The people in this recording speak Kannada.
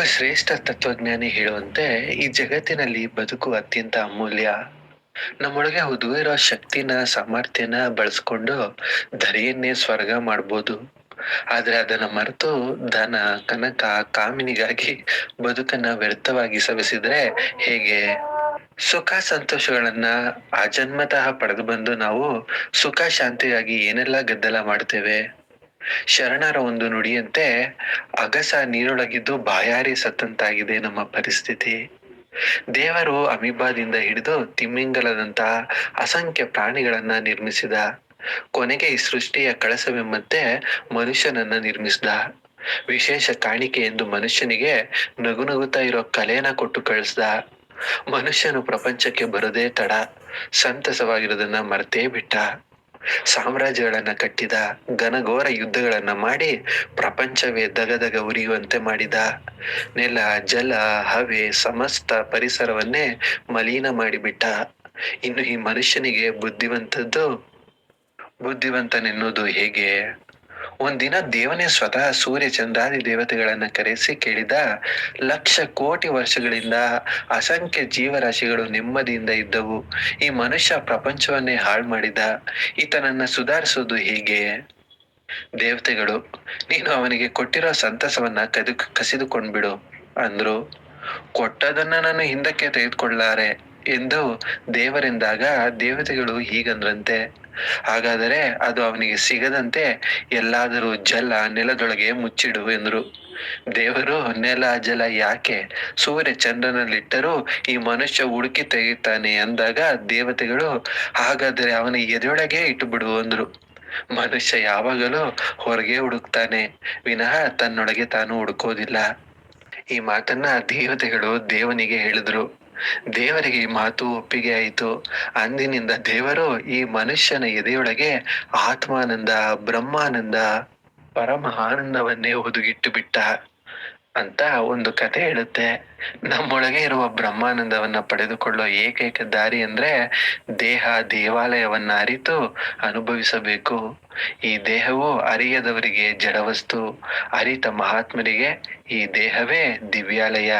ಒಬ್ಬ ಶ್ರೇಷ್ಠ ತತ್ವಜ್ಞಾನಿ ಹೇಳುವಂತೆ ಈ ಜಗತ್ತಿನಲ್ಲಿ ಬದುಕು ಅತ್ಯಂತ ಅಮೂಲ್ಯ. ನಮ್ಮೊಳಗೆ ಹುದುಗಿರೋ ಶಕ್ತಿನ ಸಾಮರ್ಥ್ಯನ ಬಳಸ್ಕೊಂಡು ಧರೆಯನ್ನೇ ಸ್ವರ್ಗ ಮಾಡ್ಬೋದು. ಆದ್ರೆ ಅದನ್ನ ಮರೆತು ಧನ, ಕನಕ, ಕಾಮಿನಿಗಾಗಿ ಬದುಕನ್ನ ವ್ಯರ್ಥವಾಗಿ ಸವೆಸಿದ್ರೆ ಹೇಗೆ? ಸುಖ ಸಂತೋಷಗಳನ್ನ ಆಜನ್ಮತಃ ಪಡೆದು ಬಂದು ನಾವು ಸುಖ ಶಾಂತಿಗಾಗಿ ಏನೆಲ್ಲ ಗದ್ದಲ ಮಾಡ್ತೇವೆ. ಶರಣರ ಒಂದು ನುಡಿಯಂತೆ ಅಗಸ ನೀರೊಳಗಿದ್ದು ಬಾಯಾರಿ ಸತ್ತಂತಾಗಿದೆ ನಮ್ಮ ಪರಿಸ್ಥಿತಿ. ದೇವರು ಅಮೀಬಾದಿಂದ ಹಿಡಿದು ತಿಮ್ಮಿಂಗಲದಂತ ಅಸಂಖ್ಯ ಪ್ರಾಣಿಗಳನ್ನ ನಿರ್ಮಿಸಿದ. ಕೊನೆಗೆ ಈ ಸೃಷ್ಟಿಯ ಕಳಸವೆಂಬಂತೆ ಮನುಷ್ಯನನ್ನ ನಿರ್ಮಿಸಿದ. ವಿಶೇಷ ಕಾಣಿಕೆ ಎಂದು ಮನುಷ್ಯನಿಗೆ ನಗು ನಗುತ್ತಾ ಇರೋ ಕಲೆನ ಕೊಟ್ಟು ಕಳಿಸ್ದ. ಮನುಷ್ಯನು ಪ್ರಪಂಚಕ್ಕೆ ಬರದೇ ತಡ, ಸಂತಸವಾಗಿರೋದನ್ನ ಮರ್ತೇ ಬಿಟ್ಟ. ಸಾಮ್ರಾಜ್ಯಗಳನ್ನ ಕಟ್ಟಿದ, ಘನಘೋರ ಯುದ್ಧಗಳನ್ನ ಮಾಡಿ ಪ್ರಪಂಚವೇ ದಗದಗ ಉರಿಯುವಂತೆ ಮಾಡಿದ. ನೆಲ, ಜಲ, ಹವೆ, ಸಮಸ್ತ ಪರಿಸರವನ್ನೇ ಮಲಿನ ಮಾಡಿಬಿಟ್ಟ. ಇನ್ನು ಈ ಮನುಷ್ಯನಿಗೆ ಬುದ್ಧಿವಂತನೆನ್ನುವುದು ಹೇಗೆ? ಒಂದಿನ ದೇವನೇ ಸ್ವತಃ ಸೂರ್ಯ ಚಂದ್ರಾದಿ ದೇವತೆಗಳನ್ನ ಕರೆಸಿ ಕೇಳಿದ. ಲಕ್ಷ ಕೋಟಿ ವರ್ಷಗಳಿಂದ ಅಸಂಖ್ಯ ಜೀವರಾಶಿಗಳು ನೆಮ್ಮದಿಯಿಂದ ಇದ್ದವು. ಈ ಮನುಷ್ಯ ಪ್ರಪಂಚವನ್ನೇ ಹಾಳು ಮಾಡಿದ. ಈತನನ್ನ ಸುಧಾರಿಸೋದು ಹೇಗೆ? ದೇವತೆಗಳು, ನೀನು ಅವನಿಗೆ ಕೊಟ್ಟಿರೋ ಸಂತಸವನ್ನ ಕಸಿದುಕೊಂಡ್ಬಿಡು ಅಂದ್ರು. ಕೊಟ್ಟದನ್ನ ನಾನು ಹಿಂದಕ್ಕೆ ತೆಗೆದುಕೊಳ್ಳಾರೆ ಎಂದು ದೇವರೆಂದಾಗ ದೇವತೆಗಳು ಹೀಗಂದ್ರಂತೆ. ಹಾಗಾದರೆ ಅದು ಅವನಿಗೆ ಸಿಗದಂತೆ ಎಲ್ಲಾದರೂ ಜಲ, ನೆಲದೊಳಗೆ ಮುಚ್ಚಿಡು ಎಂದ್ರು. ದೇವರು, ನೆಲ, ಜಲ ಯಾಕೆ? ಸೂರ್ಯ ಚಂದ್ರನಲ್ಲಿಟ್ಟರೂ ಈ ಮನುಷ್ಯ ಹುಡುಕಿ ತೆಗಿತಾನೆ ಅಂದಾಗ ದೇವತೆಗಳು, ಹಾಗಾದರೆ ಅವನ ಎದೆಯೊಳಗೆ ಇಟ್ಟುಬಿಡು ಅಂದ್ರು. ಮನುಷ್ಯ ಯಾವಾಗಲೂ ಹೊರಗೆ ಹುಡುಕ್ತಾನೆ ವಿನಃ ತನ್ನೊಳಗೆ ತಾನು ಹುಡುಕೋದಿಲ್ಲ. ಈ ಮಾತನ್ನ ದೇವತೆಗಳು ದೇವನಿಗೆ ಹೇಳಿದ್ರು. ದೇವರಿಗೆ ಈ ಮಾತು ಒಪ್ಪಿಗೆ ಆಯಿತು. ಅಂದಿನಿಂದ ದೇವರು ಈ ಮನುಷ್ಯನ ಎದೆಯೊಳಗೆ ಆತ್ಮಾನಂದ, ಬ್ರಹ್ಮಾನಂದ, ಪರಮ ಆನಂದವನ್ನೇ ಹುದುಗಿಟ್ಟು ಬಿಟ್ಟ ಅಂತ ಒಂದು ಕತೆ ಹೇಳುತ್ತೆ. ನಮ್ಮೊಳಗೆ ಇರುವ ಬ್ರಹ್ಮಾನಂದವನ್ನ ಪಡೆದುಕೊಳ್ಳೋ ಏಕೈಕ ದಾರಿ ಅಂದ್ರೆ ದೇಹ ದೇವಾಲಯವನ್ನ ಅರಿತು ಅನುಭವಿಸಬೇಕು. ಈ ದೇಹವು ಅರಿಯದವರಿಗೆ ಜಡವಸ್ತು, ಅರಿತ ಮಹಾತ್ಮರಿಗೆ ಈ ದೇಹವೇ ದಿವ್ಯಾಲಯ.